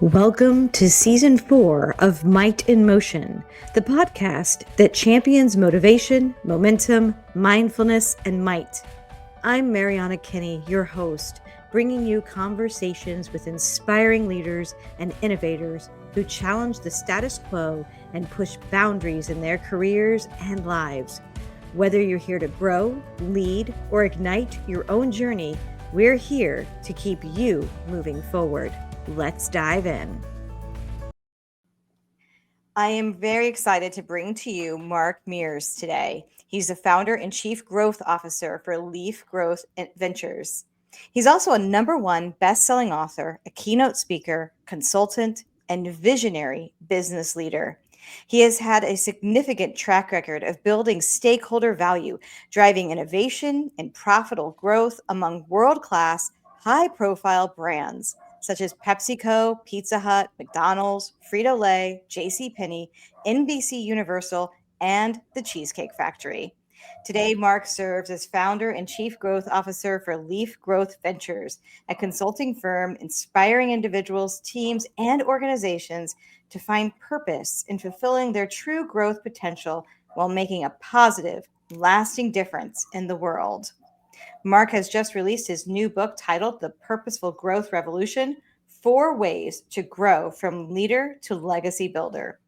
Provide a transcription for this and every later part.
Welcome to Season 4 of Might in Motion, the podcast that champions motivation, momentum, mindfulness, and might. I'm Mariana Kinney, your host, bringing you conversations with inspiring leaders and innovators who challenge the status quo and push boundaries in their careers and lives. Whether you're here to grow, lead, or ignite your own journey, we're here to keep you moving forward. Let's dive in. I am very excited to bring to you Mark Mears today. He's the founder and chief growth officer for Leaf Growth Ventures. He's also a #1 best-selling author, a keynote speaker, consultant, and visionary business leader. He has had a significant track record of building stakeholder value, driving innovation and profitable growth among world-class, high-profile brands such as PepsiCo, Pizza Hut, McDonald's, Frito-Lay, JCPenney, NBC Universal, and the Cheesecake Factory. Today, Mark serves as founder and chief growth officer for Leaf Growth Ventures, a consulting firm inspiring individuals, teams, and organizations to find purpose in fulfilling their true growth potential while making a positive, lasting difference in the world. Mark has just released his new book titled The Purposeful Growth Revolution: 4 Ways to Grow from Leader to Legacy Builder.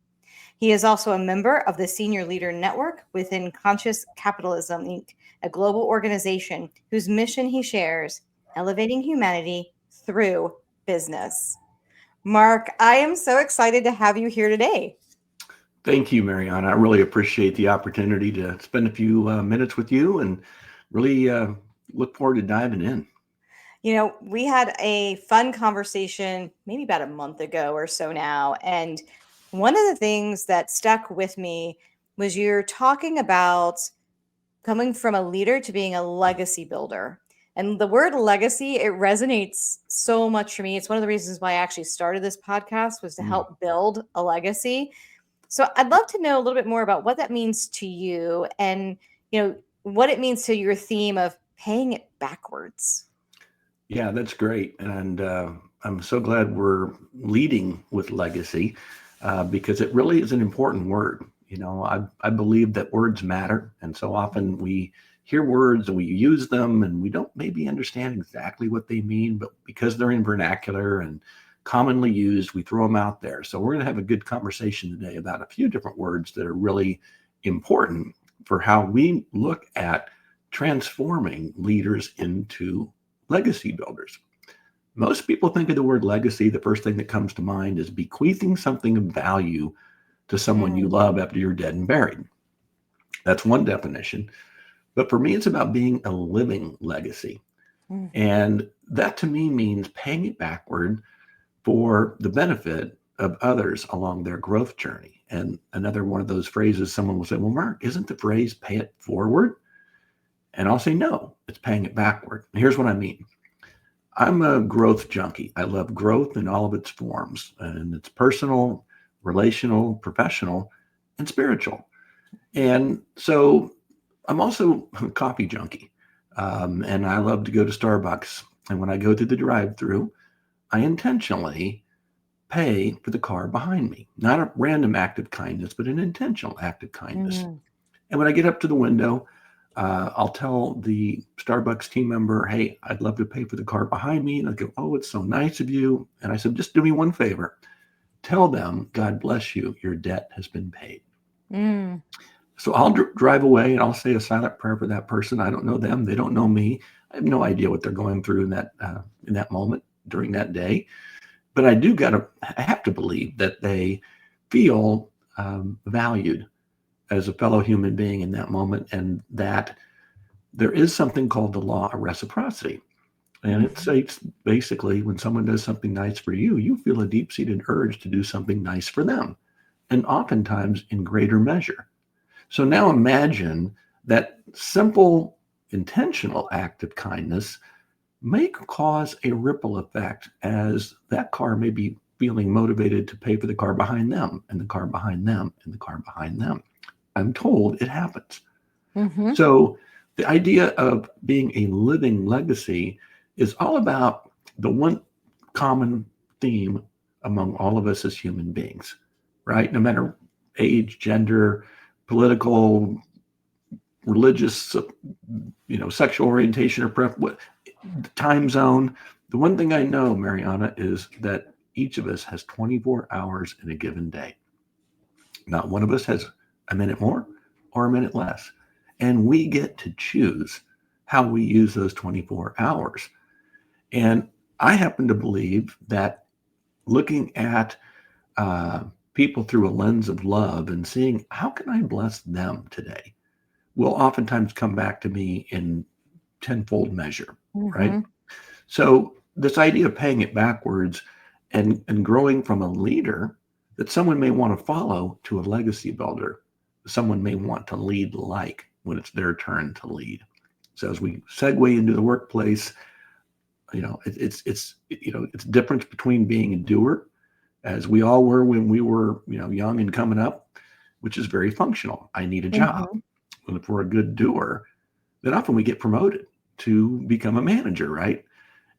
He is also a member of the Senior Leader Network within Conscious Capitalism, Inc., a global organization whose mission he shares: elevating humanity through business. Mark, I am so excited to have you here today. Thank you, Mariana. I really appreciate the opportunity to spend a few minutes with you and really look forward to diving in. You know, we had a fun conversation maybe about a month ago or so now. And one of the things that stuck with me was you're talking about coming from a leader to being a legacy builder. And the word legacy, it resonates so much for me. It's one of the reasons why I actually started this podcast, was to help build a legacy. So I'd love to know a little bit more about what that means to you and, what it means to your theme of paying it backwards. Yeah, that's great. And I'm so glad we're leading with legacy because it really is an important word. I believe that words matter. And so often we hear words and we use them and we don't maybe understand exactly what they mean, but because they're in vernacular and commonly used, we throw them out there. So we're going to have a good conversation today about a few different words that are really important for how we look at transforming leaders into legacy builders. Most people think of the word legacy, the first thing that comes to mind is bequeathing something of value to someone you love after you're dead and buried. That's one definition. But for me, it's about being a living legacy. And that to me means paying it backward for the benefit of others along their growth journey. And another one of those phrases, someone will say, well, Mark, isn't the phrase pay it forward? And I'll say, no, it's paying it backward. And here's what I mean. I'm a growth junkie. I love growth in all of its forms, and it's personal, relational, professional, and spiritual. And so I'm also a coffee junkie, and I love to go to Starbucks. And when I go through the drive-through, I intentionally pay for the car behind me. Not a random act of kindness, but an intentional act of kindness. And when I get up to the window, I'll tell the Starbucks team member, hey, I'd love to pay for the car behind me. And I go, oh, it's so nice of you. And I said, just do me one favor. Tell them, God bless you, your debt has been paid. So I'll drive away and I'll say a silent prayer for that person. I don't know them. They don't know me. I have no idea what they're going through in that moment during that day. But I have to believe that they feel valued as a fellow human being in that moment, and that there is something called the law of reciprocity. And it states basically when someone does something nice for you, you feel a deep-seated urge to do something nice for them, and oftentimes in greater measure. So now imagine that simple, intentional act of kindness may cause a ripple effect, as that car may be feeling motivated to pay for the car behind them, and the car behind them, and the car behind them. I'm told it happens. So the idea of being a living legacy is all about the one common theme among all of us as human beings, right? No matter age, gender, political, religious, sexual orientation or time zone. The one thing I know, Mariana, is that each of us has 24 hours in a given day. Not one of us has a minute more or a minute less. And we get to choose how we use those 24 hours. And I happen to believe that looking at people through a lens of love and seeing how can I bless them today will oftentimes come back to me in tenfold measure, right? So this idea of paying it backwards and growing from a leader that someone may want to follow to a legacy builder, someone may want to lead like when it's their turn to lead. So as we segue into the workplace, it's difference between being a doer, as we all were when we were young and coming up, which is very functional. I need a job. And if we're a good doer, then often we get promoted to become a manager, right?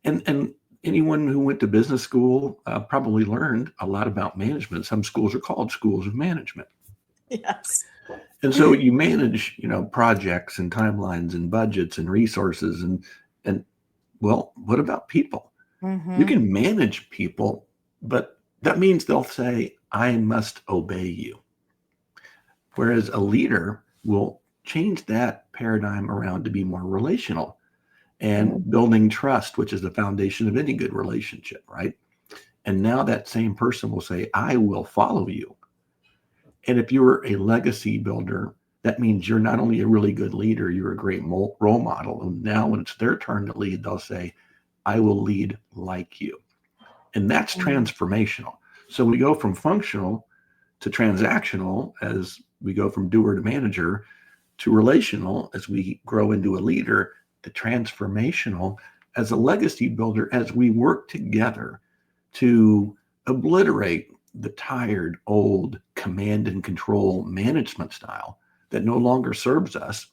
And anyone who went to business school probably learned a lot about management. Some schools are called schools of management. Yes. And so you manage, projects and timelines and budgets and resources and well, what about people? You can manage people, but that means they'll say, I must obey you. Whereas a leader will change that paradigm around to be more relational and building trust, which is the foundation of any good relationship, right? And now that same person will say, I will follow you. And if you're a legacy builder, that means you're not only a really good leader, you're a great role model. And now when it's their turn to lead, they'll say, I will lead like you. And that's transformational. So we go from functional to transactional as we go from doer to manager, to relational as we grow into a leader, to transformational as a legacy builder, as we work together to obliterate the tired, old command and control management style that no longer serves us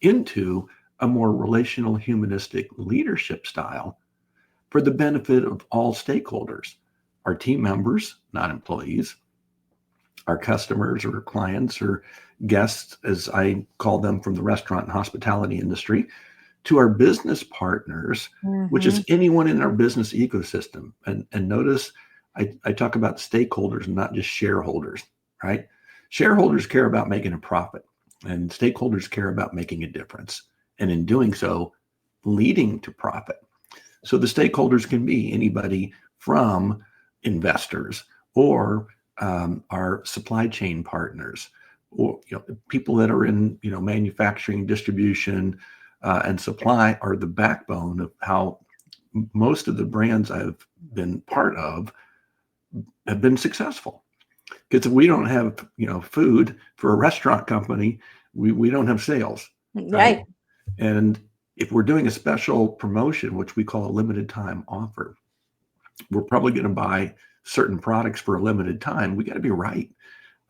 into a more relational, humanistic leadership style for the benefit of all stakeholders, our team members, not employees, our customers or clients or guests, as I call them from the restaurant and hospitality industry, to our business partners, which is anyone in our business ecosystem. And notice I talk about stakeholders and not just shareholders, right? Shareholders care about making a profit, and stakeholders care about making a difference. And in doing so, leading to profit. So the stakeholders can be anybody from investors or our supply chain partners, or people that are in manufacturing, distribution, and supply are the backbone of how most of the brands I've been part of have been successful. Because if we don't have food for a restaurant company, we don't have sales, right? And if we're doing a special promotion, which we call a limited time offer, we're probably going to buy certain products for a limited time. We got to be right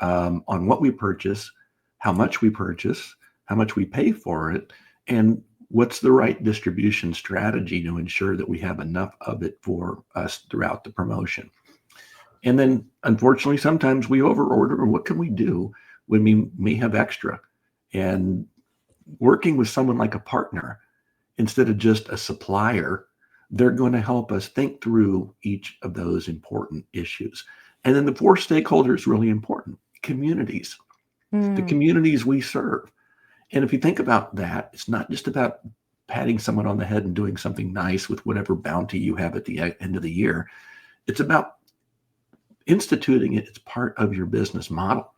on what we purchase, how much we purchase, how much we pay for it, and what's the right distribution strategy to ensure that we have enough of it for us throughout the promotion. And then, unfortunately, sometimes we overorder. What can we do when we may have extra? And working with someone like a partner instead of just a supplier, they're going to help us think through each of those important issues. And then the fourth stakeholder is really important: communities, the communities we serve. And if you think about that, it's not just about patting someone on the head and doing something nice with whatever bounty you have at the end of the year. It's about instituting it as part of your business model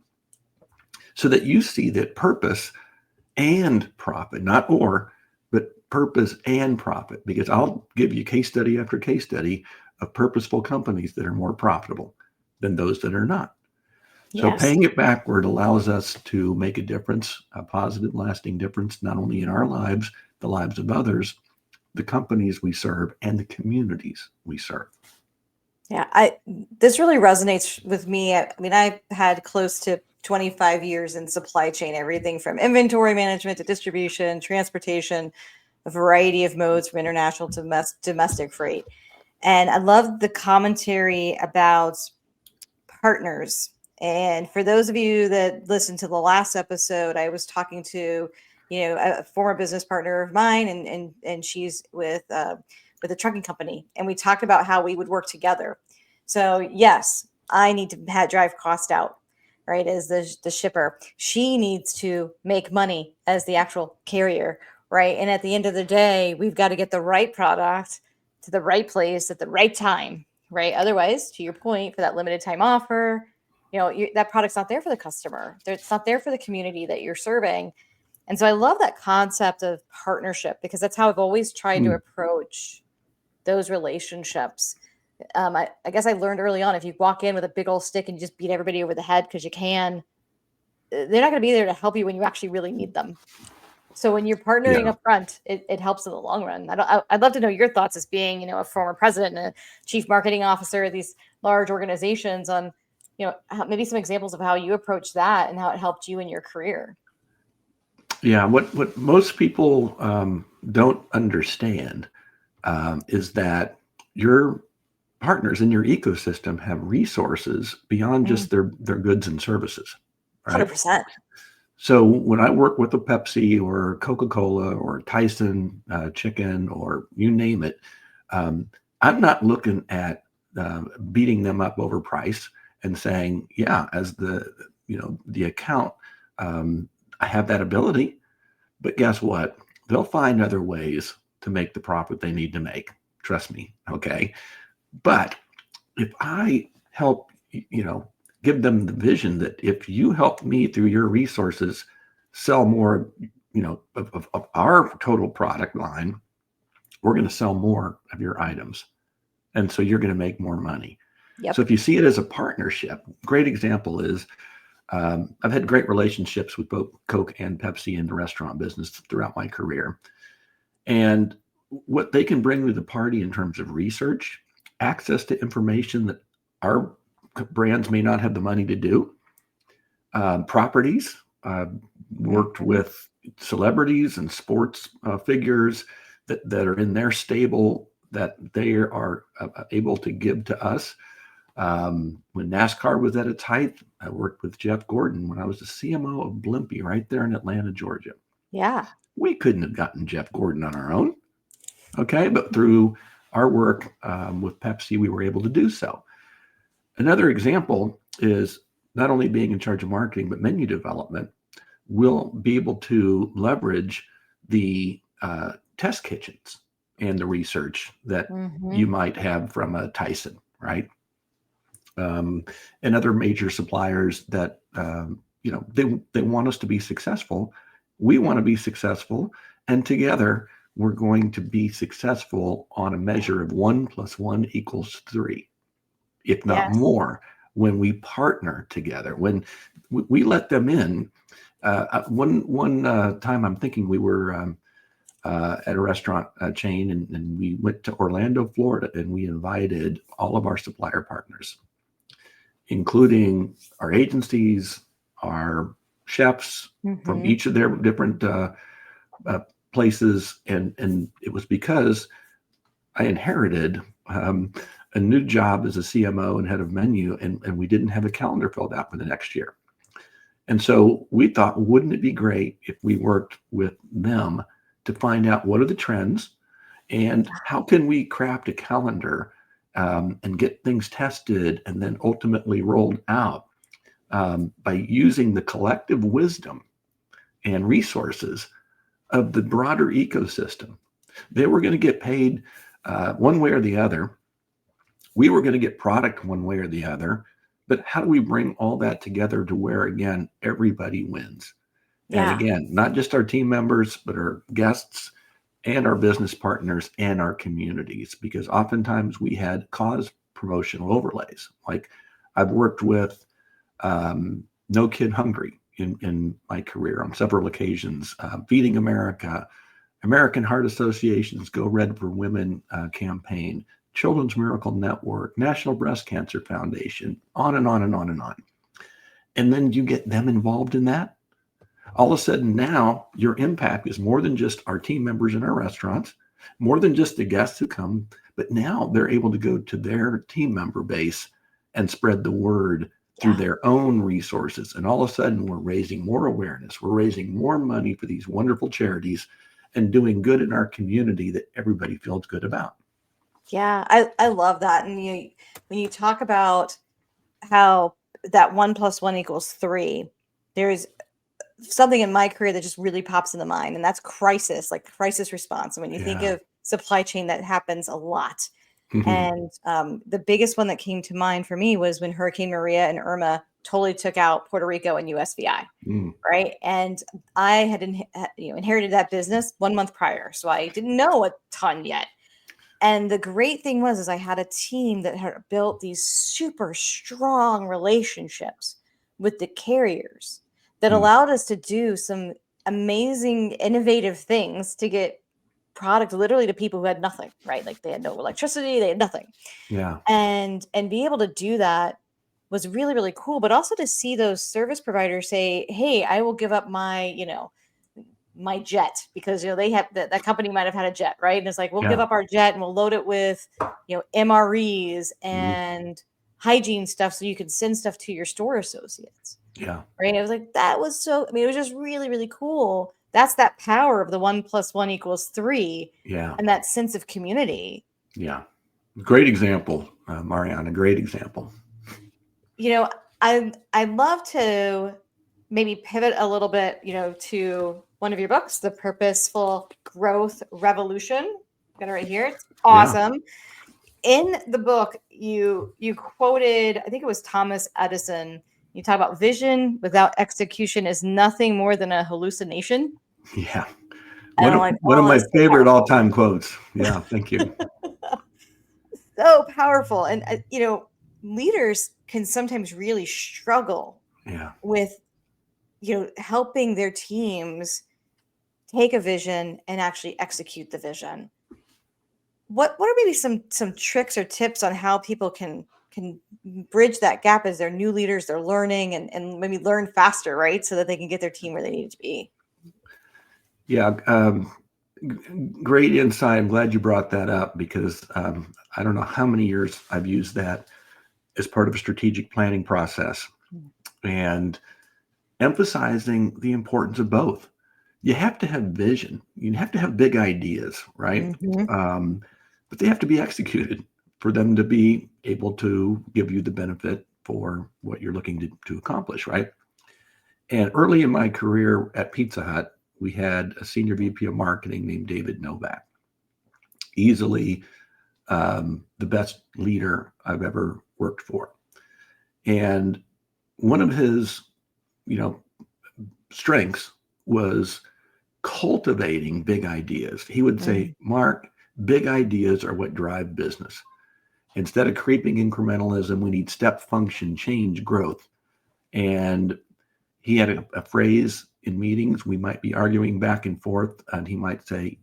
so that you see that purpose and profit, not or, but purpose and profit. Because I'll give you case study after case study of purposeful companies that are more profitable than those that are not. So paying it backward allows us to make a difference, a positive, lasting difference, not only in our lives, the lives of others, the companies we serve, and the communities we serve. Yeah, this really resonates with me. I mean, I've had close to 25 years in supply chain, everything from inventory management to distribution, transportation, a variety of modes from international to domestic freight. And I love the commentary about partners. And for those of you that listened to the last episode, I was talking to, a former business partner of mine, and she's with a trucking company, and we talked about how we would work together. So yes, I need to drive cost out, right? As the shipper, she needs to make money as the actual carrier, right? And at the end of the day, we've got to get the right product to the right place at the right time, right? Otherwise, to your point, for that limited time offer, that product's not there for the customer. It's not there for the community that you're serving. And so I love that concept of partnership, because that's how I've always tried to Mm. approach those relationships. I guess I learned early on, if you walk in with a big old stick and you just beat everybody over the head because you can, they're not going to be there to help you when you actually really need them. So when you're partnering Yeah. up front, it helps in the long run. I'd love to know your thoughts as being, a former president and a chief marketing officer of these large organizations on, maybe some examples of how you approach that and how it helped you in your career. Yeah. What most people don't understand is that your partners in your ecosystem have resources beyond just their goods and services, right? 100%. So when I work with a Pepsi or Coca-Cola or Tyson chicken or you name it, I'm not looking at beating them up over price and saying, yeah, as the account, I have that ability, but guess what? They'll find other ways to make the profit they need to make. Trust me. Okay. But if I help, give them the vision that if you help me through your resources sell more, of our total product line, we're going to sell more of your items. And so you're going to make more money. Yep. So if you see it as a partnership, great example is I've had great relationships with both Coke and Pepsi in the restaurant business throughout my career. And what they can bring to the party in terms of research, access to information that our brands may not have the money to do, properties, worked with celebrities and sports figures that are in their stable that they are able to give to us. When NASCAR was at its height, I worked with Jeff Gordon when I was the CMO of Blimpie right there in Atlanta, Georgia. Yeah. We couldn't have gotten Jeff Gordon on our own. Okay. But through our work with Pepsi, we were able to do so. Another example is not only being in charge of marketing, but menu development. We'll be able to leverage the test kitchens and the research that you might have from a Tyson, right? And other major suppliers that, they want us to be successful. We want to be successful. And together, we're going to be successful on a measure of 1 + 1 = 3, if not more, when we partner together, when we let them in. One time I'm thinking we were at a restaurant chain and we went to Orlando, Florida, and we invited all of our supplier partners, including our agencies, our chefs from each of their different places. And it was because I inherited a new job as a CMO and head of menu, and we didn't have a calendar filled out for the next year. And so we thought, wouldn't it be great if we worked with them to find out what are the trends and how can we craft a calendar and get things tested and then ultimately rolled out by using the collective wisdom and resources of the broader ecosystem. They were going to get paid one way or the other. We were going to get product one way or the other. But how do we bring all that together to where, again, everybody wins? And again, not just our team members, but our guests and our business partners and our communities, because oftentimes we had cause promotional overlays. Like I've worked with No Kid Hungry in my career on several occasions, Feeding America, American Heart Association's Go Red for Women campaign, Children's Miracle Network, National Breast Cancer Foundation, on and on and on and on. And then you get them involved in that. All of a sudden now your impact is more than just our team members in our restaurants, more than just the guests who come, But now they're able to go to their team member base and spread the word through Yeah. their own resources. And all of a sudden, we're raising more awareness. We're raising more money for these wonderful charities and doing good in our community that everybody feels good about. Yeah, I love that. And when you talk about how that 1 + 1 = 3, there's something in my career that just really pops in the mind, and that's crisis, like crisis response. And when you think Yeah. of supply chain, that happens a lot. Mhm. And the biggest one that came to mind for me was when Hurricane Maria and Irma totally took out Puerto Rico and USVI, Mm. right? And I had inherited that business 1 month prior, so I didn't know a ton yet. And the great thing was is I had a team that had built these super strong relationships with the carriers that Mm. allowed us to do some amazing, innovative things to get product literally to people who had nothing, right? Like they had no electricity, they had nothing. Yeah. And be able to do that was really, really cool. But also to see those service providers say, hey, I will give up my jet, because they have that company might have had a jet, right? And it's like, we'll give Yeah. up our jet and we'll load it with MREs Mhm. and hygiene stuff so you can send stuff to your store associates, Yeah. right? I was like, that was so, I mean, it was just really, really cool. That's that power of the 1 + 1 = 3 Yeah. and that sense of community. Yeah. Great example, Mariana. Great example. I'd love to maybe pivot a little bit, to one of your books, The Purposeful Growth Revolution. Got it right here. It's Yeah. awesome. In the book, you quoted, I think it was Thomas Edison. You talk about vision without execution is nothing more than a hallucination. Yeah. And One I'm of like, one of oh, my that's so favorite powerful. all-time quotes. Yeah. Thank you. So powerful. And leaders can sometimes really struggle Yeah. with helping their teams take a vision and actually execute the vision. What are maybe some tricks or tips on how people can bridge that gap as they're new leaders, they're learning and maybe learn faster, right? So that they can get their team where they need to be. Yeah. Great insight. I'm glad you brought that up because I don't know how many years I've used that as part of a strategic planning process and emphasizing the importance of both. You have to have vision. You have to have big ideas, right? Mm-hmm. Um, but they have to be executed for them to be able to give you the benefit for what you're looking to accomplish, right? And early in my career at Pizza Hut, we had a senior VP of marketing named David Novak, easily the best leader I've ever worked for. And one of his, you know, strengths was cultivating big ideas. He would say, Mark, big ideas are what drive business. Instead of creeping incrementalism, we need step function change growth. And he had a phrase in meetings. We might be arguing back and forth, and he might say,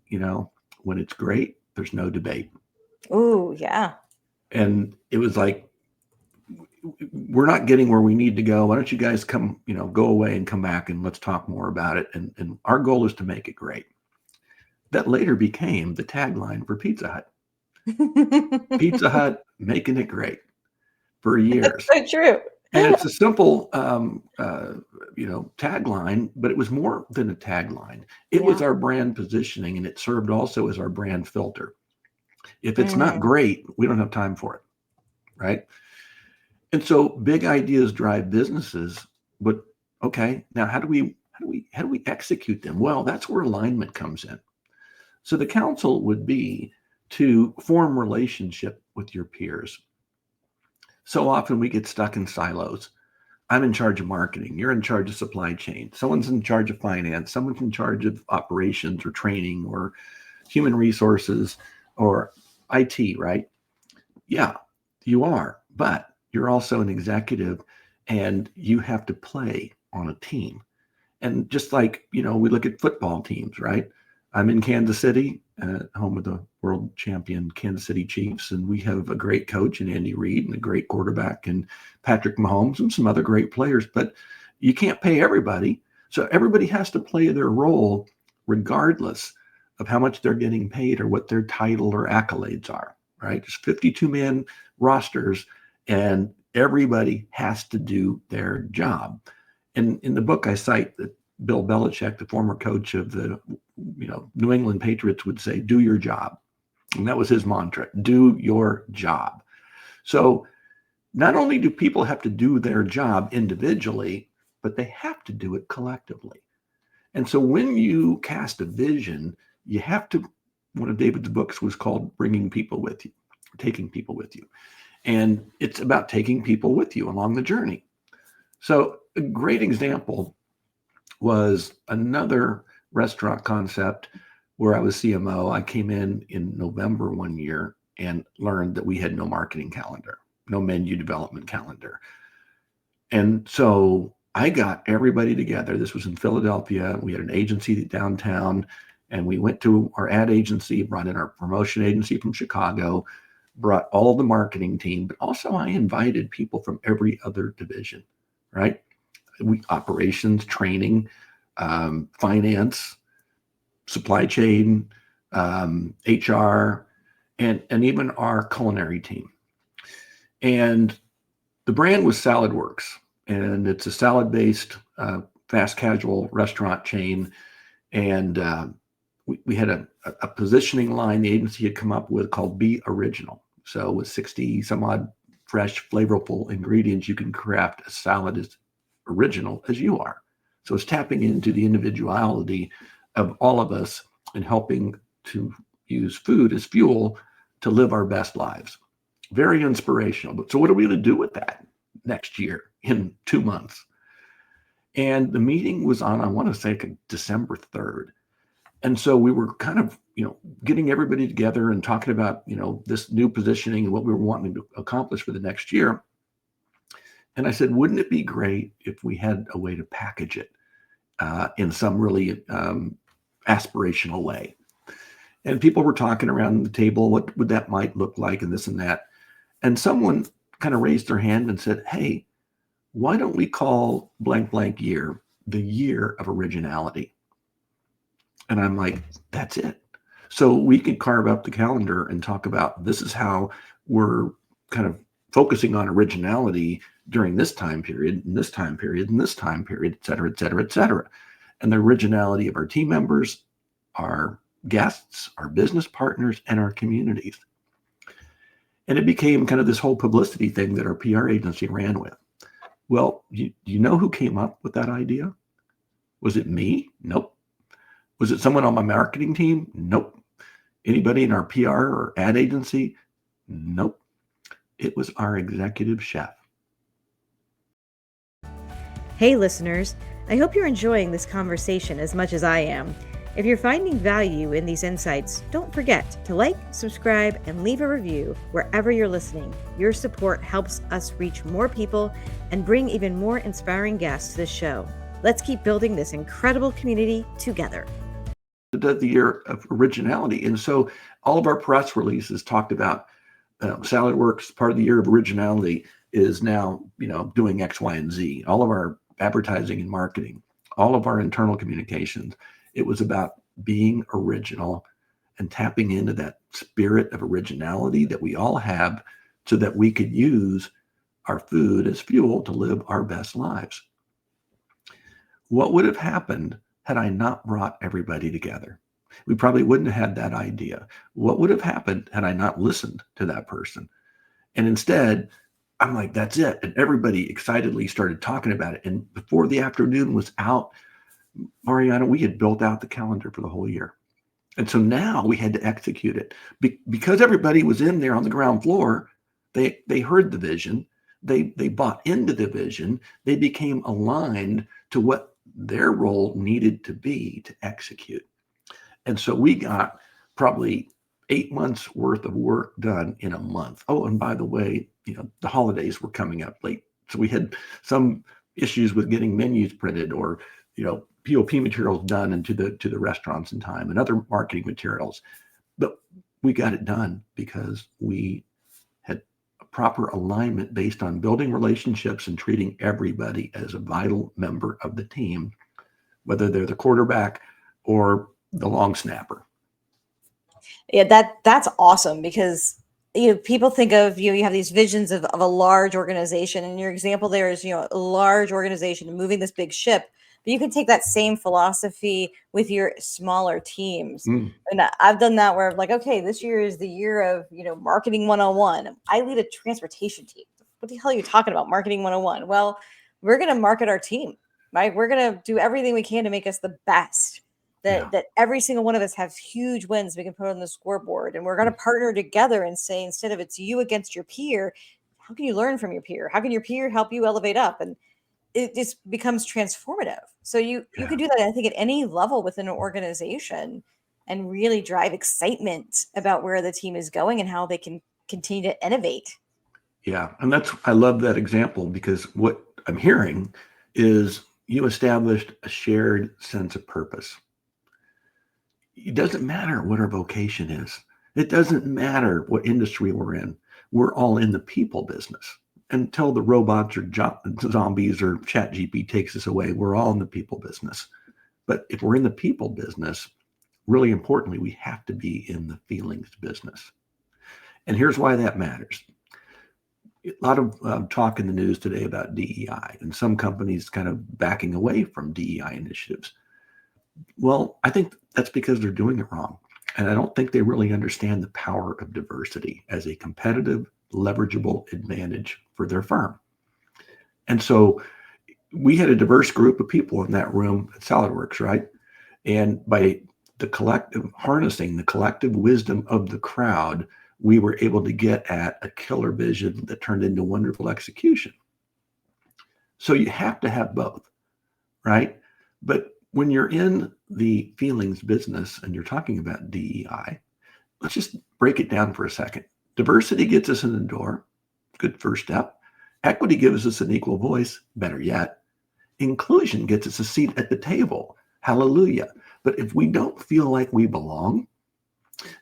when it's great, there's no debate. Oh, yeah. And it was like, we're not getting where we need to go. Why don't you guys come, go away and come back and let's talk more about it. And our goal is to make it great. That later became the tagline for Pizza Hut. Pizza Hut making it great for years. So true. And it's a simple, tagline, but it was more than a tagline. It was Yeah. our brand positioning, and it served also as our brand filter. If it's not Mm. great, we don't have time for it, right? And so big ideas drive businesses, but okay, now how do we execute them? Well, that's where alignment comes in. So the counsel would be to form relationship with your peers. So often we get stuck in silos. I'm in charge of marketing. You're in charge of supply chain. Someone's in charge of finance. Someone's in charge of operations or training or human resources or IT, right? Yeah, you are, but you're also an executive and you have to play on a team. And just like, we look at football teams, right? I'm in Kansas City, home of the world champion Kansas City Chiefs, and we have a great coach in Andy Reid and a great quarterback in Patrick Mahomes and some other great players, but you can't pay everybody. So everybody has to play their role regardless of how much they're getting paid or what their title or accolades are, right? Just 52-man rosters, and everybody has to do their job. And in the book, I cite that Bill Belichick, the former coach of the New England Patriots, would say, do your job. And that was his mantra, do your job. So not only do people have to do their job individually, but they have to do it collectively. And so when you cast a vision, you have to, one of David's books was called Bringing People With You, Taking People With You. And it's about taking people with you along the journey. So a great example was another restaurant concept where I was CMO. I came in November one year and learned that we had no marketing calendar, no menu development calendar. And so I got everybody together. This was in Philadelphia. We had an agency downtown, and we went to our ad agency, brought in our promotion agency from Chicago, brought all the marketing team, but also I invited people from every other division, right? Operations, training, finance, supply chain, HR, and even our culinary team. And the brand was SaladWorks, and it's a salad-based fast casual restaurant chain. And we had a positioning line the agency had come up with called Be Original. So with 60 some odd fresh, flavorful ingredients, you can craft a salad as original as you are. So it's tapping into the individuality of all of us and helping to use food as fuel to live our best lives. Very inspirational. But so what are we going to do with that next year in 2 months? And the meeting was on, I want to say, December 3rd. And so we were kind of, getting everybody together and talking about, this new positioning and what we were wanting to accomplish for the next year. And I said, wouldn't it be great if we had a way to package it in some really aspirational way? And people were talking around the table, what would that might look like and this and that. And someone kind of raised their hand and said, hey, why don't we call blank, blank year the year of originality? And I'm like, that's it. So we could carve up the calendar and talk about this is how we're kind of focusing on originality during this time period, and this time period, and this time period, et cetera, et cetera, et cetera. And the originality of our team members, our guests, our business partners, and our communities. And it became kind of this whole publicity thing that our PR agency ran with. Well, you know who came up with that idea? Was it me? Nope. Was it someone on my marketing team? Nope. Anybody in our PR or ad agency? Nope. It was our executive chef. Hey, listeners. I hope you're enjoying this conversation as much as I am. If you're finding value in these insights, don't forget to like, subscribe, and leave a review wherever you're listening. Your support helps us reach more people and bring even more inspiring guests to the show. Let's keep building this incredible community together. The year of originality. And so all of our press releases talked about SaladWorks, part of the year of originality is now, doing X, Y, and Z. All of our advertising and marketing, all of our internal communications, it was about being original and tapping into that spirit of originality that we all have so that we could use our food as fuel to live our best lives. What would have happened had I not brought everybody together? We probably wouldn't have had that idea. What would have happened had I not listened to that person? And instead, I'm like, that's it. And everybody excitedly started talking about it. And before the afternoon was out, Mariana, we had built out the calendar for the whole year. And so now we had to execute it. Because everybody was in there on the ground floor, they heard the vision, they bought into the vision, they became aligned to what their role needed to be to execute. And so we got probably 8 months worth of work done in a month. Oh, and by the way, the holidays were coming up late. So we had some issues with getting menus printed or, POP materials done into the restaurants in time and other marketing materials. But we got it done because we had a proper alignment based on building relationships and treating everybody as a vital member of the team, whether they're the quarterback or the long snapper. Yeah, that's awesome because people think of, you have these visions of a large organization, and your example there is, a large organization moving this big ship, but you can take that same philosophy with your smaller teams. Mm, And I've done that where I'm like, okay, this year is the year of, marketing 101. I lead a transportation team. What the hell are you talking about, marketing 101? Well, we're going to market our team, right? We're going to do everything we can to make us the best, yeah. that every single one of us has huge wins we can put on the scoreboard, and we're going to partner together and say, instead of it's you against your peer, how can you learn from your peer? How can your peer help you elevate up? And it just becomes transformative. So you Yeah. can do that, I think, at any level within an organization, and really drive excitement about where the team is going and how they can continue to innovate. Yeah. And I love that example because what I'm hearing is you established a shared sense of purpose. It doesn't matter what our vocation is. It doesn't matter what industry we're in. We're all in the people business. Until the robots or zombies or ChatGPT takes us away, we're all in the people business. But if we're in the people business, really importantly, we have to be in the feelings business. And here's why that matters. A lot of talk in the news today about DEI and some companies kind of backing away from DEI initiatives. Well, I think that's because they're doing it wrong. And I don't think they really understand the power of diversity as a competitive, leverageable advantage for their firm. And so we had a diverse group of people in that room at SolidWorks, right? And by harnessing the collective wisdom of the crowd, we were able to get at a killer vision that turned into wonderful execution. So you have to have both, right? But when you're in the feelings business and you're talking about DEI, let's just break it down for a second. Diversity gets us in the door, good first step. Equity gives us an equal voice, better yet. Inclusion gets us a seat at the table, hallelujah. But if we don't feel like we belong,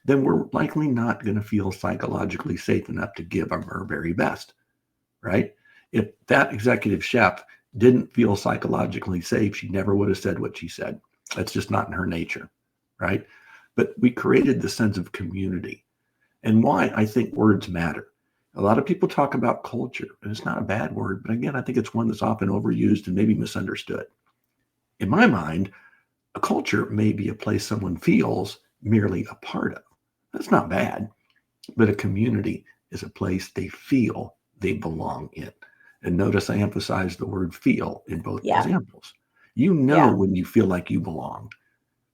then we're likely not going to feel psychologically safe enough to give our very best, right? If that executive chef didn't feel psychologically safe, she never would have said what she said. That's just not in her nature, right? But we created the sense of community. And why I think words matter. A lot of people talk about culture, and it's not a bad word, but again, I think it's one that's often overused and maybe misunderstood. In my mind, a culture may be a place someone feels merely a part of. That's not bad, but a community is a place they feel they belong in. And notice I emphasize the word feel in both Yeah. examples. You know Yeah. when you feel like you belong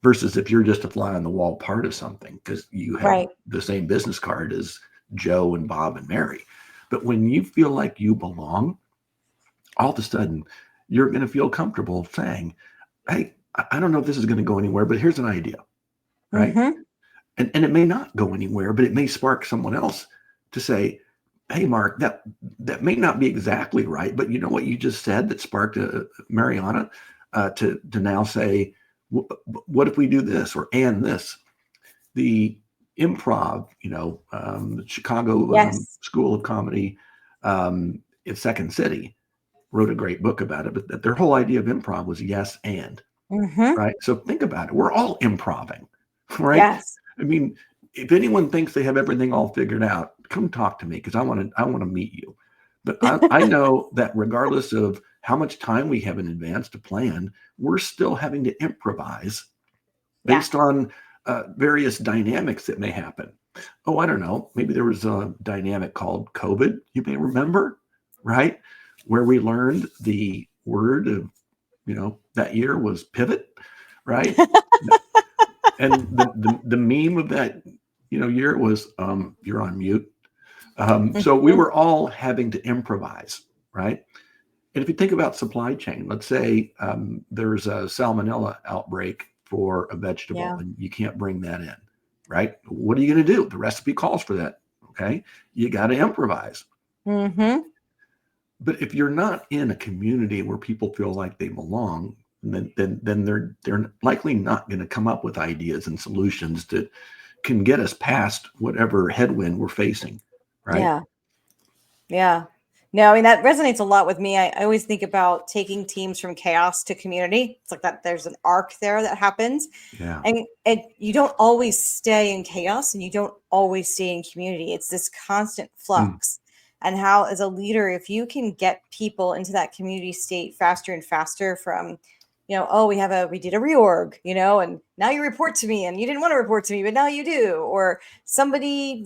versus if you're just a fly on the wall part of something because you have Right. the same business card as Joe and Bob and Mary. But when you feel like you belong, all of a sudden you're going to feel comfortable saying, hey, I don't know if this is going to go anywhere, but here's an idea, right? Mm-hmm. And it may not go anywhere, but it may spark someone else to say, hey, Mark, that may not be exactly right, but you know what you just said that sparked Mariana to now say, what if we do this or and this? The improv, the Chicago Yes. School of Comedy in Second City wrote a great book about it, but their whole idea of improv was yes and, Mm-hmm. right? So think about it. We're all improving, right? Yes. I mean, if anyone thinks they have everything all figured out, come talk to me because I want to meet you. But I know that regardless of how much time we have in advance to plan, we're still having to improvise Yeah. based on various dynamics that may happen. Oh, I don't know. Maybe there was a dynamic called COVID, you may remember, right? Where we learned the word of, that year was pivot, right? And the meme of that, year was you're on mute. So we Mm-hmm. were all having to improvise, right? And if you think about supply chain, let's say there's a salmonella outbreak for a vegetable Yeah. and you can't bring that in, right? What are you going to do? The recipe calls for that. Okay. You got to improvise. Mm-hmm. But if you're not in a community where people feel like they belong, then they're likely not going to come up with ideas and solutions that can get us past whatever headwind we're facing, right? Yeah. Yeah. No, I mean, that resonates a lot with me. I always think about taking teams from chaos to community. It's like that there's an arc there that happens. Yeah. And you don't always stay in chaos and you don't always stay in community. It's this constant Mm. flux. And how, as a leader, if you can get people into that community state faster and faster from, oh, we did a reorg, and now you report to me and you didn't want to report to me, but now you do. Or somebody,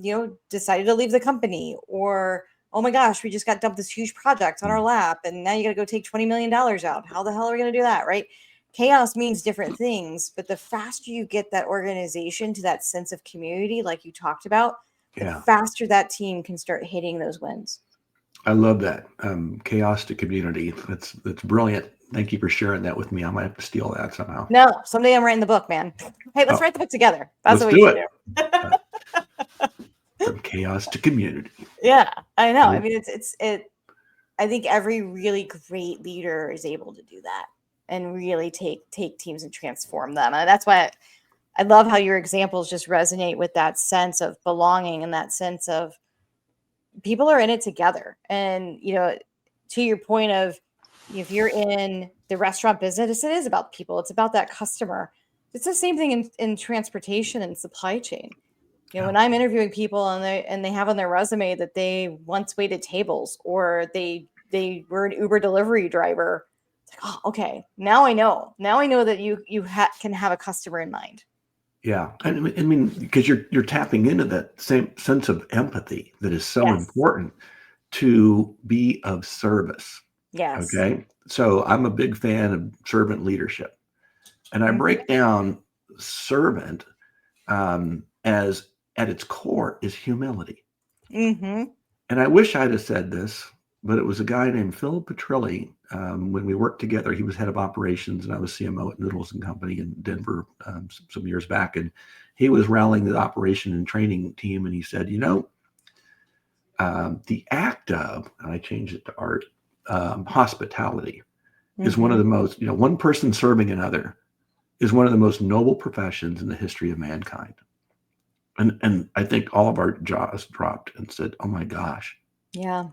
decided to leave the company, or oh my gosh, we just got dumped this huge project on our Mm. lap and now you got to go take $20 million out. How the hell are we going to do that? Right. Chaos means different things, but the faster you get that organization to that sense of community, like you talked about, the Yeah. faster that team can start hitting those wins. I love that. Chaos to community. That's brilliant. Thank you for sharing that with me. I might have to steal that somehow. No, someday I'm writing the book, man. Hey, let's Oh, write the book together. That's let's what we do should it. do. From chaos to community. Yeah, I know. I Cool. mean, I think every really great leader is able to do that and really take teams and transform them. And that's why I love how your examples just resonate with that sense of belonging and that sense of people are in it together. And, to your point of, if you're in the restaurant business, it is about people. It's about that customer. It's the same thing in transportation and supply chain. Yeah. When I'm interviewing people and they have on their resume that they once waited tables or they were an Uber delivery driver, it's like, oh, okay, now I know. Now I know that you can have a customer in mind. Yeah. I mean, because you're tapping into that same sense of empathy that is so Yes. important to be of service. Yes. Okay. So I'm a big fan of servant leadership. And I Mhm. break down servant as at its core is humility. Mm-hmm. And I wish I'd have said this, but it was a guy named Phil Petrilli. When we worked together, he was head of operations and I was CMO at Noodles and Company in Denver some years back. And he was rallying the operation and training team. And he said, the act of, and I changed it to art, hospitality is one of the most, one person serving another is one of the most noble professions in the history of mankind. And I think all of our jaws dropped and said, oh my gosh. Yeah.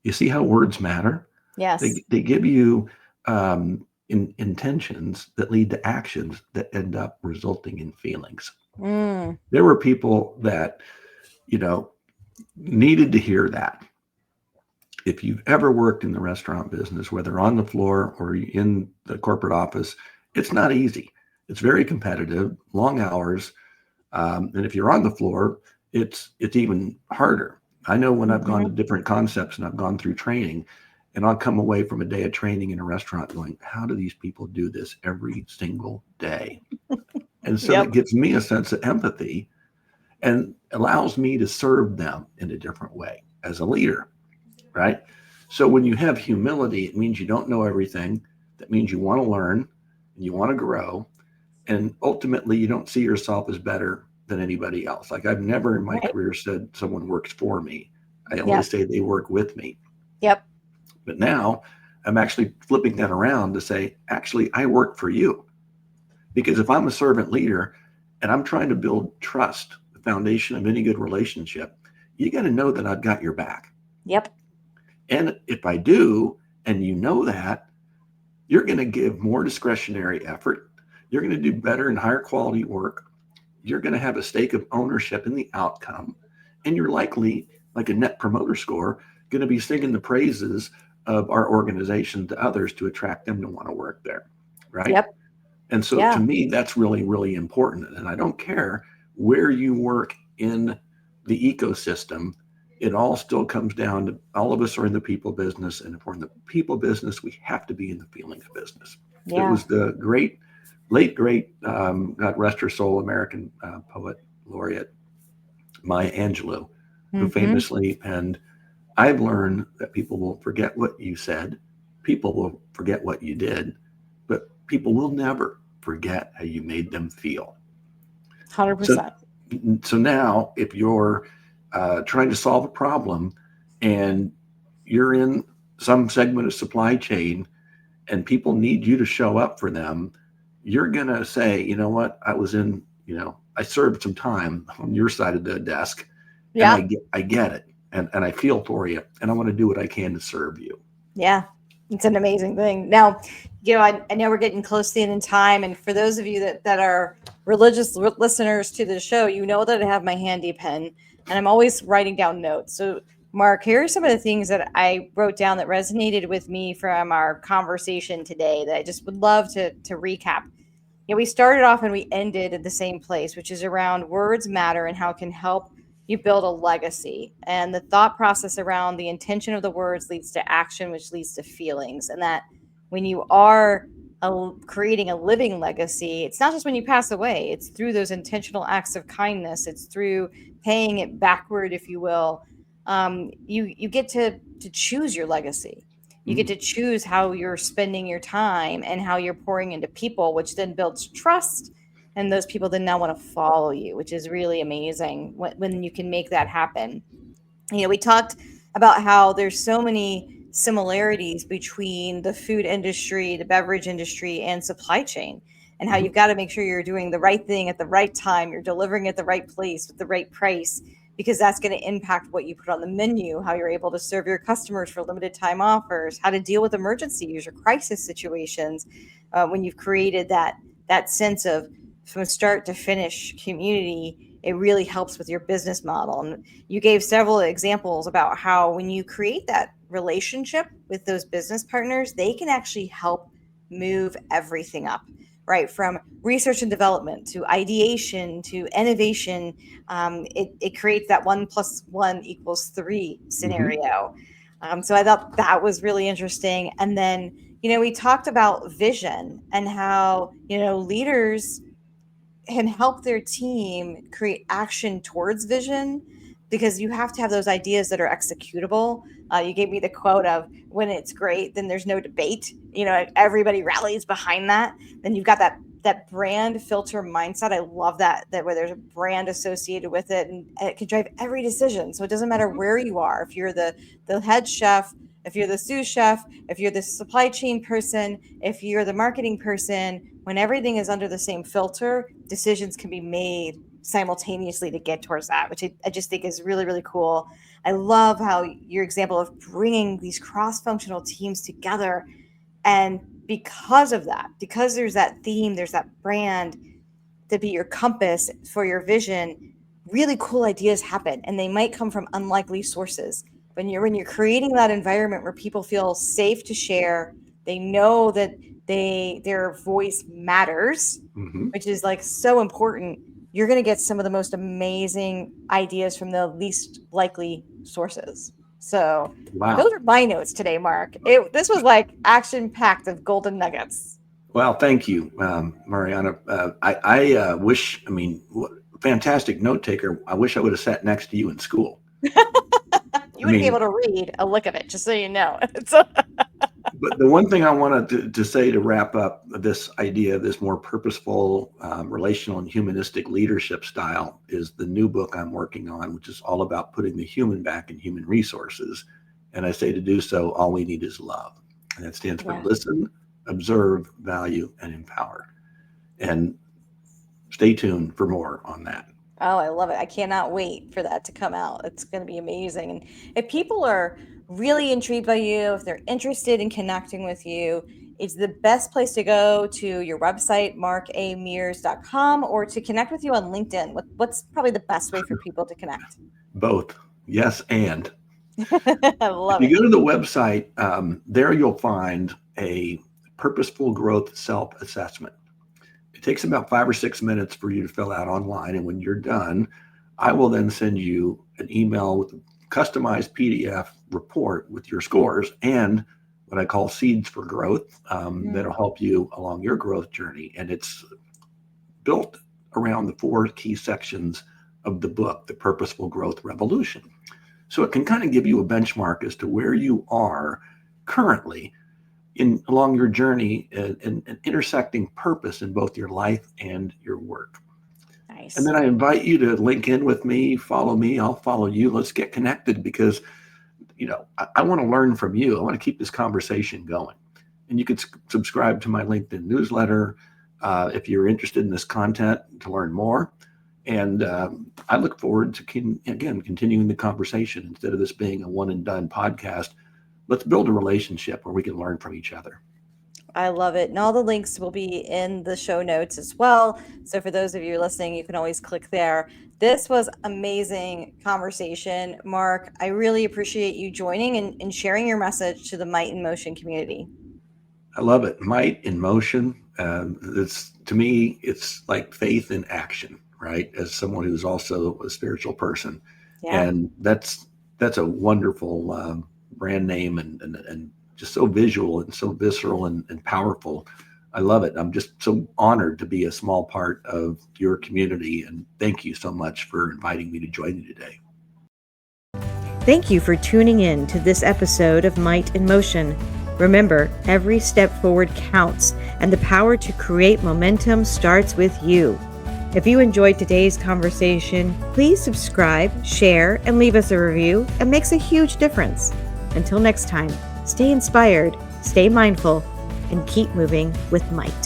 You see how words matter? Yes. They give you intentions that lead to actions that end up resulting in feelings. Mm. There were people that, needed to hear that. If you've ever worked in the restaurant business, whether on the floor or in the corporate office, it's not easy. It's very competitive, long hours. And if you're on the floor, it's even harder. I know when I've gone to different concepts and I've gone through training, and I'll come away from a day of training in a restaurant going, how do these people do this every single day? And so Yep. it gives me a sense of empathy and allows me to serve them in a different way as a leader, right? So when you have humility, it means you don't know everything. That means you want to learn and you want to grow. And ultimately, you don't see yourself as better than anybody else. Like I've never in my career said someone works for me. I always say they work with me. Yep. But now I'm actually flipping that around to say, actually, I work for you. Because if I'm a servant leader and I'm trying to build trust, the foundation of any good relationship, you got to know that I've got your back. Yep. And if I do, and you know that, you're going to give more discretionary effort. You're going to do better and higher quality work. You're going to have a stake of ownership in the outcome. And you're likely, like a net promoter score, going to be singing the praises of our organization to others to attract them to want to work there. Right. Yep. And so to me, that's really, really important. And I don't care where you work in the ecosystem. It all still comes down to all of us are in the people business. And if we're in the people business, we have to be in the feeling of business. Yeah. It was the late great, God rest her soul, American poet laureate, Maya Angelou, who famously penned, I've learned that people will forget what you said, people will forget what you did, but people will never forget how you made them feel. 100%. So now if you're trying to solve a problem and you're in some segment of supply chain and people need you to show up for them, you're going to say, you know what, I served some time on your side of the desk and I get it. and I feel for you, and I want to do what I can to serve you. Yeah, it's an amazing thing. Now, I know we're getting close to the end in time, and for those of you that are religious listeners to the show, you know that I have my handy pen, and I'm always writing down notes. So, Mark, here are some of the things that I wrote down that resonated with me from our conversation today that I just would love to recap. We started off and we ended at the same place, which is around words matter and how it can help you build a legacy. And the thought process around the intention of the words leads to action, which leads to feelings. And that when you are creating a living legacy, it's not just when you pass away, it's through those intentional acts of kindness, it's through paying it backward, if you will. You get to choose your legacy. You get to choose how you're spending your time and how you're pouring into people, which then builds trust. And those people then now want to follow you, which is really amazing when you can make that happen. We talked about how there's so many similarities between the food industry, the beverage industry, and supply chain, and how you've got to make sure you're doing the right thing at the right time, you're delivering at the right place with the right price, because that's going to impact what you put on the menu, how you're able to serve your customers for limited time offers, how to deal with emergencies or crisis situations. When you've created that sense of from start to finish community, it really helps with your business model. And you gave several examples about how when you create that relationship with those business partners, they can actually help move everything up, right? From research and development to ideation to innovation. It creates that 1+1=3 scenario. So I thought that was really interesting. And then, we talked about vision and how, leaders can help their team create action towards vision, because you have to have those ideas that are executable. You gave me the quote of when it's great, then there's no debate. Everybody rallies behind that. Then you've got that brand filter mindset. I love that where there's a brand associated with it, and it can drive every decision. So it doesn't matter where you are. If you're the head chef, if you're the sous chef, if you're the supply chain person, if you're the marketing person, when everything is under the same filter, decisions can be made simultaneously to get towards that, which I just think is really, really cool. I love how your example of bringing these cross-functional teams together. And because of that, because there's that theme, there's that brand to be your compass for your vision, really cool ideas happen, and they might come from unlikely sources. When you're creating that environment where people feel safe to share, they know that their voice matters, which is like so important. You're going to get some of the most amazing ideas from the least likely sources. So those are my notes today, Mark. This was like action packed of golden nuggets. Well, thank you, Mariana. I wish, fantastic note taker. I wish I would have sat next to you in school. You wouldn't be able to read a lick of it, just so you know. But the one thing I wanted to say to wrap up this idea of this more purposeful, relational and humanistic leadership style is the new book I'm working on, which is all about putting the human back in human resources. And I say to do so, all we need is love. And that stands for listen, observe, value, and empower. And stay tuned for more on that. Oh, I love it. I cannot wait for that to come out. It's going to be amazing. And if people are really intrigued by you, if they're interested in connecting with you, it's the best place to go to your website, markamears.com, or to connect with you on LinkedIn. What's probably the best way for people to connect? Both. Yes, and. I love it. If you go to the website, there you'll find a purposeful growth self-assessment. It takes about 5 or 6 minutes for you to fill out online. And when you're done, I will then send you an email with a customized PDF report with your scores and what I call seeds for growth that'll help you along your growth journey. And it's built around the 4 key sections of the book, The Purposeful Growth Revolution. So it can kind of give you a benchmark as to where you are currently along your journey and intersecting purpose in both your life and your work. Nice. And then I invite you to link in with me, follow me, I'll follow you. Let's get connected because, I want to learn from you. I want to keep this conversation going. And you can subscribe to my LinkedIn newsletter if you're interested in this content to learn more. And I look forward to, continuing the conversation. Instead of this being a one and done podcast, let's build a relationship where we can learn from each other. I love it. And all the links will be in the show notes as well. So for those of you listening, you can always click there. This was amazing conversation, Mark. I really appreciate you joining and sharing your message to the Might in Motion community. I love it. Might in motion. To me, it's like faith in action, right? As someone who's also a spiritual person. Yeah. And that's a wonderful brand name and just so visual and so visceral and powerful. I love it. I'm just so honored to be a small part of your community. And thank you so much for inviting me to join you today. Thank you for tuning in to this episode of Might in Motion. Remember, every step forward counts, and the power to create momentum starts with you. If you enjoyed today's conversation, please subscribe, share, and leave us a review. It makes a huge difference. Until next time, stay inspired, stay mindful, and keep moving with might.